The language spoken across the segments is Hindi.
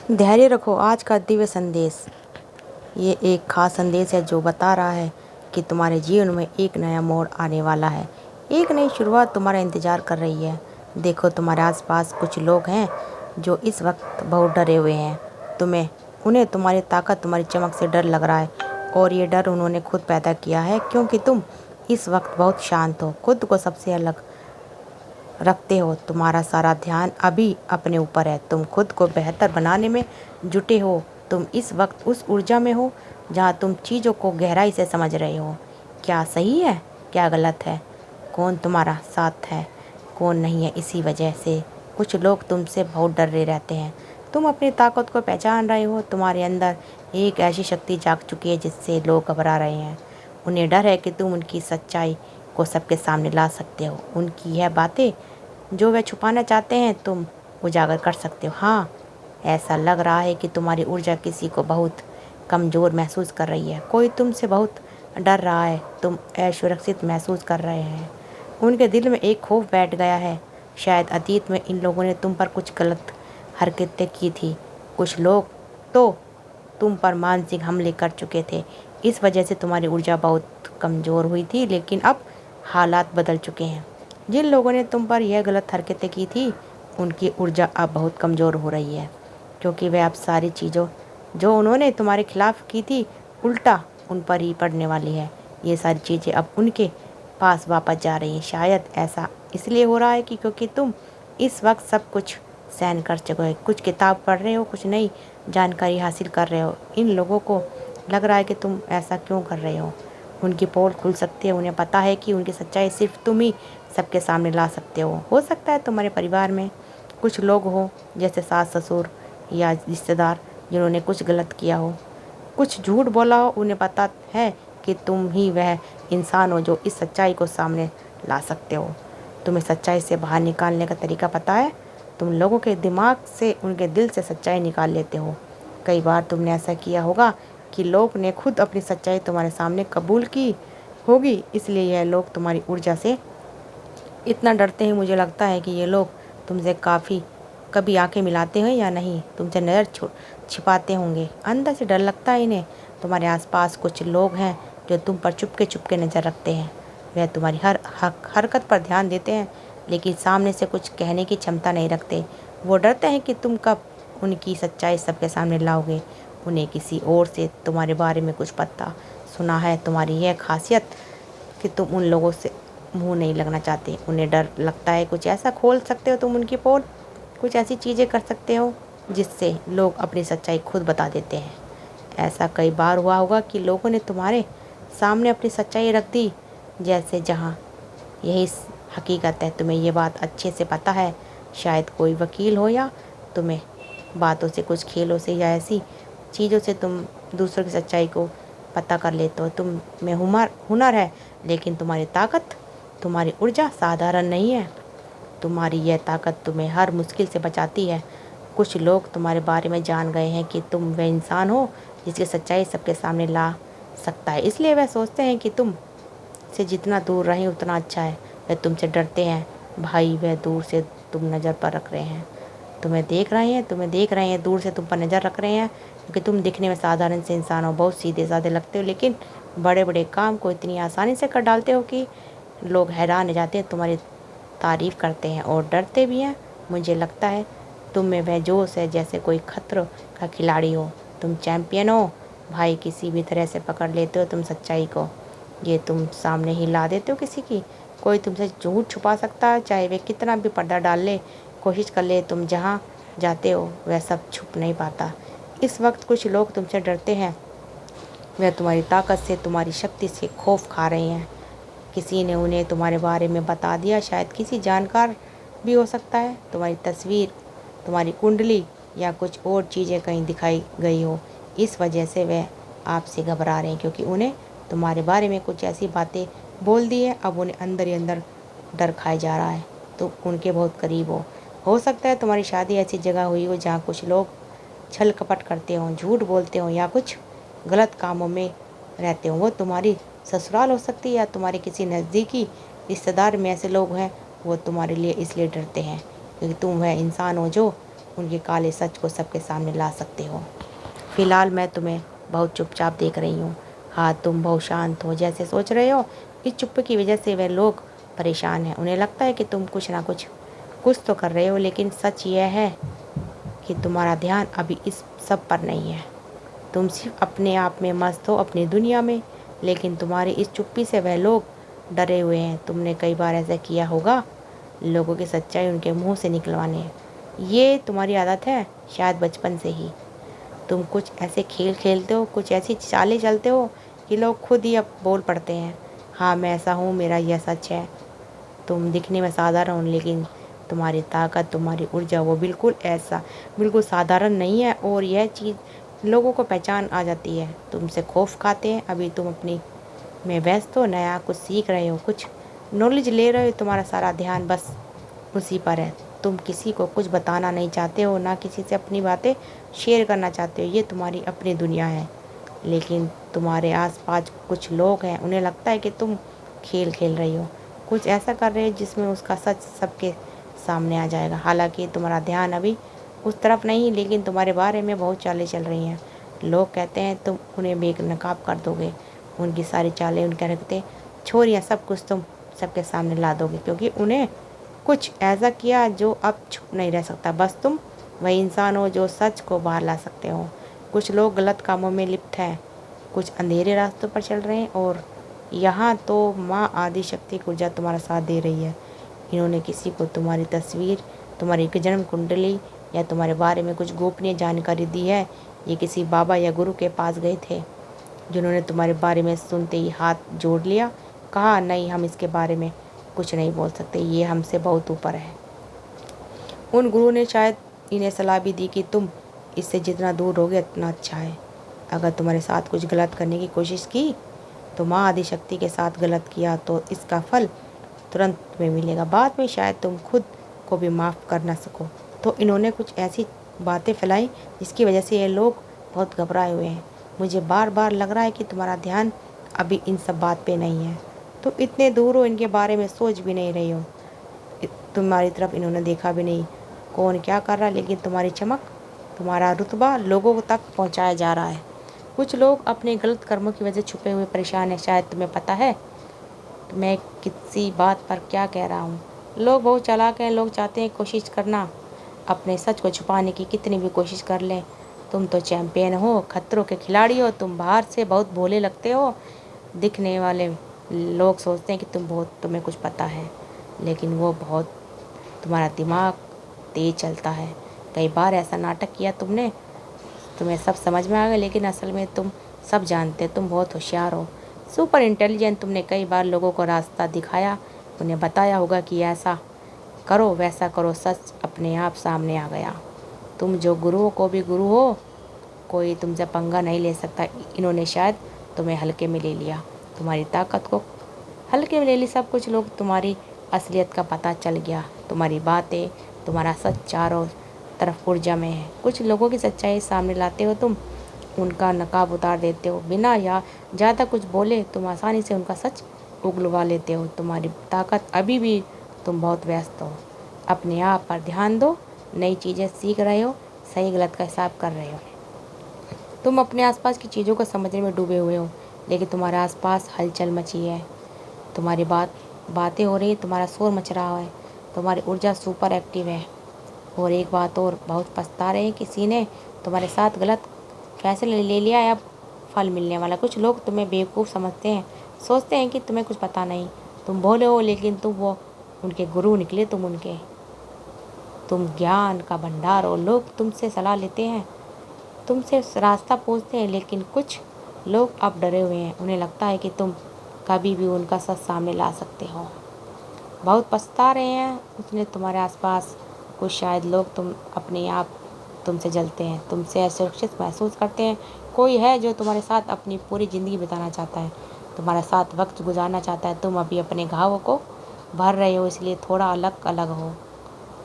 धैर्य रखो। आज का दिव्य संदेश ये एक खास संदेश है जो बता रहा है कि तुम्हारे जीवन में एक नया मोड़ आने वाला है। एक नई शुरुआत तुम्हारा इंतजार कर रही है। देखो, तुम्हारे आसपास कुछ लोग हैं जो इस वक्त बहुत डरे हुए हैं। उन्हें तुम्हारी ताकत, तुम्हारी चमक से डर लग रहा है, और ये डर उन्होंने खुद पैदा किया है, क्योंकि तुम इस वक्त बहुत शांत हो, खुद को सबसे अलग रखते हो। तुम्हारा सारा ध्यान अभी अपने ऊपर है। तुम खुद को बेहतर बनाने में जुटे हो। तुम इस वक्त उस ऊर्जा में हो जहाँ तुम चीज़ों को गहराई से समझ रहे हो। क्या सही है, क्या गलत है, कौन तुम्हारा साथ है, कौन नहीं है। इसी वजह से कुछ लोग तुमसे बहुत डर रहे रहते हैं। तुम अपनी ताकत को पहचान रहे हो। तुम्हारे अंदर एक ऐसी शक्ति जाग चुकी है जिससे लोग घबरा रहे हैं। उन्हें डर है कि तुम उनकी सच्चाई को सबके सामने ला सकते हो। उनकी यह बातें जो वे छुपाना चाहते हैं तुम उजागर कर सकते हो। हाँ, ऐसा लग रहा है कि तुम्हारी ऊर्जा किसी को बहुत कमज़ोर महसूस कर रही है। कोई तुमसे बहुत डर रहा है। तुम असुरक्षित महसूस कर रहे हैं। उनके दिल में एक खौफ बैठ गया है। शायद अतीत में इन लोगों ने तुम पर कुछ गलत हरकतें की थी। कुछ लोग तो तुम पर मानसिक हमले कर चुके थे। इस वजह से तुम्हारी ऊर्जा बहुत कमज़ोर हुई थी, लेकिन अब हालात बदल चुके हैं। जिन लोगों ने तुम पर यह गलत हरकतें की थी उनकी ऊर्जा अब बहुत कमज़ोर हो रही है, क्योंकि वह अब सारी चीज़ों जो उन्होंने तुम्हारे खिलाफ की थी उल्टा उन पर ही पड़ने वाली है। ये सारी चीज़ें अब उनके पास वापस जा रही हैं। शायद ऐसा इसलिए हो रहा है कि क्योंकि तुम इस वक्त सब कुछ सहन कर चुके हो। कुछ किताब पढ़ रहे हो, कुछ नई जानकारी हासिल कर रहे हो। इन लोगों को लग रहा है कि तुम ऐसा क्यों कर रहे हो। उनकी पोल खुल सकती है। उन्हें पता है कि उनकी सच्चाई सिर्फ तुम ही सबके सामने ला सकते हो सकता है तुम्हारे परिवार में कुछ लोग हो, जैसे सास ससुर या रिश्तेदार, जिन्होंने कुछ गलत किया हो, कुछ झूठ बोला हो। उन्हें पता है कि तुम ही वह इंसान हो जो इस सच्चाई को सामने ला सकते हो। तुम्हें सच्चाई से बाहर निकालने का तरीका पता है। तुम लोगों के दिमाग से, उनके दिल से सच्चाई निकाल लेते हो। कई बार तुमने ऐसा किया होगा कि लोग ने खुद अपनी सच्चाई तुम्हारे सामने कबूल की होगी। इसलिए यह लोग तुम्हारी ऊर्जा से इतना डरते हैं। मुझे लगता है कि ये लोग तुमसे कभी आंखें मिलाते हैं या नहीं, तुमसे नज़र छिपाते होंगे। अंदर से डर लगता है इन्हें। तुम्हारे आसपास कुछ लोग हैं जो तुम पर चुपके चुपके नज़र रखते हैं। वह तुम्हारी हर हरकत पर ध्यान देते हैं, लेकिन सामने से कुछ कहने की क्षमता नहीं रखते। वो डरते हैं कि तुम कब उनकी सच्चाई सबके सामने लाओगे। उन्हें किसी और से तुम्हारे बारे में कुछ पता सुना है। तुम्हारी यह खासियत कि तुम उन लोगों से मुंह नहीं लगना चाहते। उन्हें डर लगता है कुछ ऐसा खोल सकते हो तुम उनकी पोल, कुछ ऐसी चीज़ें कर सकते हो जिससे लोग अपनी सच्चाई खुद बता देते हैं। ऐसा कई बार हुआ होगा कि लोगों ने तुम्हारे सामने अपनी सच्चाई रख दी, जैसे जहाँ यही हकीकत है। तुम्हें ये बात अच्छे से पता है। शायद कोई वकील हो, या तुम्हें बातों से, कुछ खेलों से या ऐसी चीज़ों से तुम दूसरों की सच्चाई को पता कर लेते हो। तुम में हुनर है, लेकिन तुम्हारी ताकत, तुम्हारी ऊर्जा साधारण नहीं है। तुम्हारी यह ताकत तुम्हें हर मुश्किल से बचाती है। कुछ लोग तुम्हारे बारे में जान गए हैं कि तुम वह इंसान हो जिसकी सच्चाई सबके सामने ला सकता है। इसलिए वह सोचते हैं कि तुम से जितना दूर रहें उतना अच्छा है। वे तुमसे डरते हैं भाई। वह दूर से तुम नज़र पर रख रहे हैं, तुम्हें देख रहे हैं, दूर से तुम पर नज़र रख रहे हैं, क्योंकि तुम दिखने में साधारण से इंसान हो, बहुत सीधे साधे लगते हो, लेकिन बड़े बड़े काम को इतनी आसानी से कर डालते हो कि लोग हैरान हो जाते हैं, तुम्हारी तारीफ़ करते हैं और डरते भी हैं। मुझे लगता है तुम में वह जोश है जैसे कोई खतरों का खिलाड़ी हो। तुम चैंपियन हो भाई। किसी भी तरह से पकड़ लेते हो तुम सच्चाई को। ये तुम सामने ही ला देते हो किसी की। कोई तुमसे झूठ छुपा सकता है, चाहे वे कितना भी पर्दा डाल ले, कोशिश कर ले। तुम जहाँ जाते हो वह सब छुप नहीं पाता। इस वक्त कुछ लोग तुमसे डरते हैं। वह तुम्हारी ताकत से, तुम्हारी शक्ति से खौफ खा रहे हैं। किसी ने उन्हें तुम्हारे बारे में बता दिया, शायद किसी जानकार भी हो सकता है। तुम्हारी तस्वीर, तुम्हारी कुंडली या कुछ और चीज़ें कहीं दिखाई गई हो। इस वजह से वे आपसे घबरा रहे हैं, क्योंकि उन्हें तुम्हारे बारे में कुछ ऐसी बातें बोल दी है। अब उन्हें अंदर ही अंदर डर खाए जा रहा है। तुम उनके बहुत करीब हो सकता है तुम्हारी शादी ऐसी जगह हुई हो जहाँ कुछ लोग छल कपट करते हों, झूठ बोलते हों, या कुछ गलत कामों में रहते हों। वो तुम्हारी ससुराल हो सकती है या तुम्हारे किसी नज़दीकी रिश्तेदार में ऐसे लोग हैं। वो तुम्हारे लिए इसलिए डरते हैं क्योंकि तुम वह इंसान हो जो उनके काले सच को सबके सामने ला सकते हो। फिलहाल मैं तुम्हें बहुत चुपचाप देख रही हूँ। हाँ, तुम बहुत शांत हो जैसे सोच रहे हो। इस चुप्पी की वजह से वे लोग परेशान हैं। उन्हें लगता है कि तुम कुछ ना कुछ तो कर रहे हो, लेकिन सच यह है कि तुम्हारा ध्यान अभी इस सब पर नहीं है। तुम सिर्फ अपने आप में मस्त हो, अपनी दुनिया में। लेकिन तुम्हारी इस चुप्पी से वह लोग डरे हुए हैं। तुमने कई बार ऐसा किया होगा, लोगों की सच्चाई उनके मुंह से निकलवाने। ये तुम्हारी आदत है, शायद बचपन से ही। तुम कुछ ऐसे खेल खेलते हो, कुछ ऐसी चालें चलते हो कि लोग खुद ही अब बोल पड़ते हैं, हाँ मैं ऐसा हूँ, मेरा यह सच है। तुम दिखने में साधारण हो, लेकिन तुम्हारी ताकत, तुम्हारी ऊर्जा वो बिल्कुल साधारण नहीं है। और यह चीज़ लोगों को पहचान आ जाती है। तुमसे खौफ खाते हैं। अभी तुम अपनी में व्यस्त हो, नया कुछ सीख रहे हो, कुछ नॉलेज ले रहे हो। तुम्हारा सारा ध्यान बस उसी पर है। तुम किसी को कुछ बताना नहीं चाहते हो, ना किसी से अपनी बातें शेयर करना चाहते हो। ये तुम्हारी अपनी दुनिया है। लेकिन तुम्हारे आसपास कुछ लोग हैं, उन्हें लगता है कि तुम खेल खेल रही हो, कुछ ऐसा कर रहे हो जिसमें उसका सच सबके सामने आ जाएगा। हालांकि तुम्हारा ध्यान अभी उस तरफ नहीं, लेकिन तुम्हारे बारे में बहुत चालें चल रही हैं। लोग कहते हैं तुम उन्हें बेनकाब कर दोगे, उनकी सारी चालें, उनके हरकतें, छोरियाँ, सब कुछ तुम सबके सामने ला दोगे, क्योंकि उन्हें कुछ ऐसा किया जो अब छुप नहीं रह सकता। बस तुम वही इंसान हो जो सच को बाहर ला सकते हो। कुछ लोग गलत कामों में लिप्त हैं, कुछ अंधेरे रास्तों पर चल रहे हैं, और यहाँ तो माँ आदि शक्ति की ऊर्जा तुम्हारा साथ दे रही है। इन्होंने किसी को तुम्हारी तस्वीर, तुम्हारी जन्म कुंडली या तुम्हारे बारे में कुछ गोपनीय जानकारी दी है। ये किसी बाबा या गुरु के पास गए थे, जिन्होंने तुम्हारे बारे में सुनते ही हाथ जोड़ लिया, कहा नहीं हम इसके बारे में कुछ नहीं बोल सकते, ये हमसे बहुत ऊपर है। उन गुरु ने शायद इन्हें सलाह भी दी कि तुम इससे जितना दूर रहोगे उतना अच्छा है। अगर तुम्हारे साथ कुछ गलत करने की कोशिश की तो माँ आदिशक्ति के साथ गलत किया तो इसका फल तुरंत तुम्हें मिलेगा। बाद में शायद तुम खुद को भी माफ़ कर ना सको। तो इन्होंने कुछ ऐसी बातें फैलाई जिसकी वजह से ये लोग बहुत घबराए हुए हैं। मुझे बार बार लग रहा है कि तुम्हारा ध्यान अभी इन सब बात पे नहीं है। तुम इतने दूर हो, इनके बारे में सोच भी नहीं रही हो। तुम्हारी तरफ इन्होंने देखा भी नहीं, कौन क्या कर रहा है, लेकिन तुम्हारी चमक, तुम्हारा रुतबा लोगों तक पहुंचाया जा रहा है। कुछ लोग अपने गलत कर्मों की वजह छुपे हुए परेशान हैं। शायद तुम्हें पता है मैं किसी बात पर क्या कह रहा हूँ। लोग बहुत चालाक हैं, लोग चाहते हैं कोशिश करना अपने सच को छुपाने की, कितनी भी कोशिश कर लें। तुम तो चैंपियन हो, खतरों के खिलाड़ी हो। तुम बाहर से बहुत भोले लगते हो, दिखने वाले लोग सोचते हैं कि तुम्हें कुछ पता है, लेकिन वो बहुत, तुम्हारा दिमाग तेज चलता है। कई बार ऐसा नाटक किया तुमने, तुम्हें सब समझ में आ गया, लेकिन असल में तुम सब जानते हो। तुम बहुत होशियार हो, सुपर इंटेलिजेंट। तुमने कई बार लोगों को रास्ता दिखाया, उन्हें बताया होगा कि ऐसा करो वैसा करो, सच अपने आप सामने आ गया। तुम जो गुरुओं को भी गुरु हो, कोई तुमसे पंगा नहीं ले सकता। इन्होंने शायद तुम्हें हल्के में ले लिया, तुम्हारी ताकत को हल्के में ले ली। सब कुछ लोग, तुम्हारी असलियत का पता चल गया, तुम्हारी बातें, तुम्हारा सच चारों तरफ ऊर्जा में है। कुछ लोगों की सच्चाई सामने लाते हो तुम, उनका नकाब उतार देते हो, बिना या ज़्यादा कुछ बोले तुम आसानी से उनका सच उगलवा लेते हो। तुम्हारी ताकत अभी भी, तुम बहुत व्यस्त हो। अपने आप पर ध्यान दो, नई चीज़ें सीख रहे हो, सही गलत का हिसाब कर रहे हो। तुम अपने आसपास की चीज़ों को समझने में डूबे हुए हो, लेकिन तुम्हारे आसपास हलचल मची है, तुम्हारी बातें हो रही है, तुम्हारा शोर मच रहा है, तुम्हारी ऊर्जा सुपर एक्टिव है। और एक बात और, बहुत पछता रहे हैं, किसी ने तुम्हारे साथ गलत फैसले ले लिया है, अब फल मिलने वाला। कुछ लोग तुम्हें बेवकूफ़ समझते हैं, सोचते हैं कि तुम्हें कुछ पता नहीं, तुम भोले हो, लेकिन तुम वो उनके गुरु निकले। तुम ज्ञान का भंडार हो। लोग तुमसे सलाह लेते हैं, तुमसे रास्ता पूछते हैं, लेकिन कुछ लोग अब डरे हुए हैं। उन्हें लगता है कि तुम कभी भी उनका सच सामने ला सकते हो। बहुत पछता रहे हैं उसने तुम्हारे आसपास कुछ, शायद लोग तुम अपने आप तुमसे जलते हैं, तुमसे असुरक्षित महसूस करते हैं। कोई है जो तुम्हारे साथ अपनी पूरी ज़िंदगी बिताना चाहता है, तुम्हारे साथ वक्त गुजारना चाहता है। तुम अभी अपने घावों को भर रहे हो, इसलिए थोड़ा अलग अलग हो,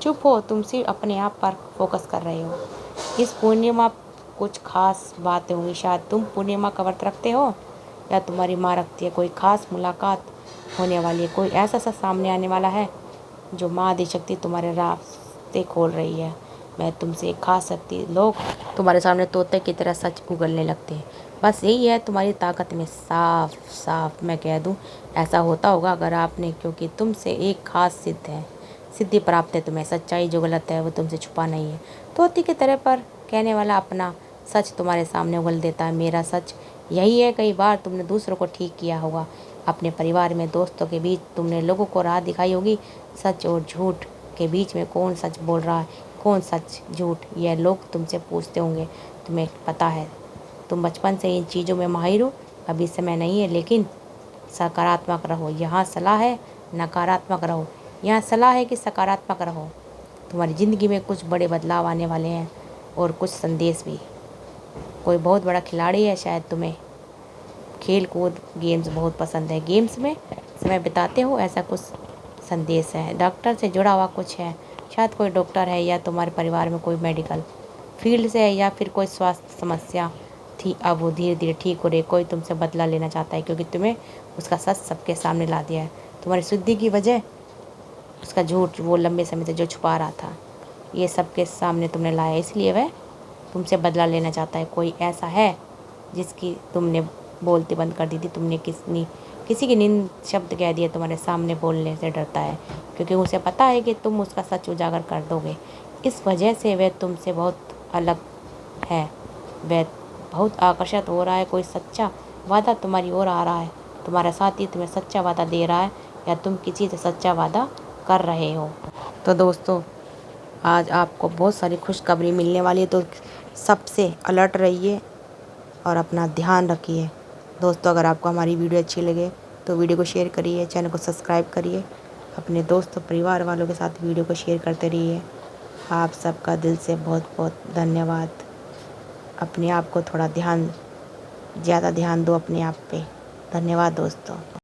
चुप हो। तुम सिर्फ अपने आप पर फोकस कर रहे हो। इस पूर्णिमा कुछ खास बातें होंगी। शायद तुम पूर्णिमा का व्रत रखते हो, या तुम्हारी माँ रखती है। कोई खास मुलाकात होने वाली है, कोई ऐसा सच सामने आने वाला है जो माँ आदिशक्ति तुम्हारे रास्ते खोल रही है। मैं तुमसे एक खास शक्ति, लोग तुम्हारे सामने तोते की तरह सच उगलने लगते हैं। बस यही है तुम्हारी ताकत में, साफ साफ मैं कह दूं ऐसा होता होगा अगर आपने, क्योंकि तुमसे एक खास सिद्धि प्राप्त है तुम्हें। सच्चाई जो गलत है वो तुमसे छुपा नहीं है। तोते की तरह पर कहने वाला अपना सच तुम्हारे सामने उगल देता है। मेरा सच यही है, कई बार तुमने दूसरों को ठीक किया होगा, अपने परिवार में, दोस्तों के बीच तुमने लोगों को राह दिखाई होगी। सच और झूठ के बीच में कौन सच बोल रहा है, कौन सच झूठ, यह लोग तुमसे पूछते होंगे। तुम्हें पता है तुम बचपन से इन चीज़ों में माहिर हो। अभी समय नहीं है, लेकिन सकारात्मक रहो। यहाँ सलाह है, नकारात्मक रहो। यहाँ सलाह है कि सकारात्मक रहो। तुम्हारी ज़िंदगी में कुछ बड़े बदलाव आने वाले हैं और कुछ संदेश भी। कोई बहुत बड़ा खिलाड़ी है, शायद तुम्हें खेल कूद गेम्स बहुत पसंद है, गेम्स में समय बिताते हो, ऐसा कुछ संदेश है। डॉक्टर से जुड़ा हुआ कुछ है, शायद कोई डॉक्टर है या तुम्हारे परिवार में कोई मेडिकल फील्ड से है या फिर कोई स्वास्थ्य समस्या थी, अब वो धीरे धीरे ठीक हो रही। कोई तुमसे बदला लेना चाहता है क्योंकि तुम्हें उसका सच सबके सामने ला दिया है। तुम्हारी शुद्धि की वजह उसका झूठ वो लंबे समय से जो छुपा रहा था, ये सबके सामने तुमने लाया, इसलिए वह तुमसे बदला लेना चाहता है। कोई ऐसा है जिसकी तुमने बोलती बंद कर दी थी, तुमने किसी की निंद शब्द कह दिए, तुम्हारे सामने बोलने से डरता है क्योंकि उसे पता है कि तुम उसका सच उजागर कर दोगे। इस वजह से वह तुमसे बहुत अलग है, वह बहुत आकर्षित हो रहा है। कोई सच्चा वादा तुम्हारी ओर आ रहा है, तुम्हारा साथी तुम्हें सच्चा वादा दे रहा है या तुम किसी से सच्चा वादा कर रहे हो। तो दोस्तों, आज आपको बहुत सारी खुशखबरी मिलने वाली है, तो सबसे अलर्ट रहिए और अपना ध्यान रखिए। दोस्तों, अगर आपको हमारी वीडियो अच्छी लगे तो वीडियो को शेयर करिए, चैनल को सब्सक्राइब करिए, अपने दोस्त और परिवार वालों के साथ वीडियो को शेयर करते रहिए। आप सबका दिल से बहुत बहुत धन्यवाद। अपने आप को थोड़ा ज़्यादा ध्यान दो अपने आप पे। धन्यवाद दोस्तों।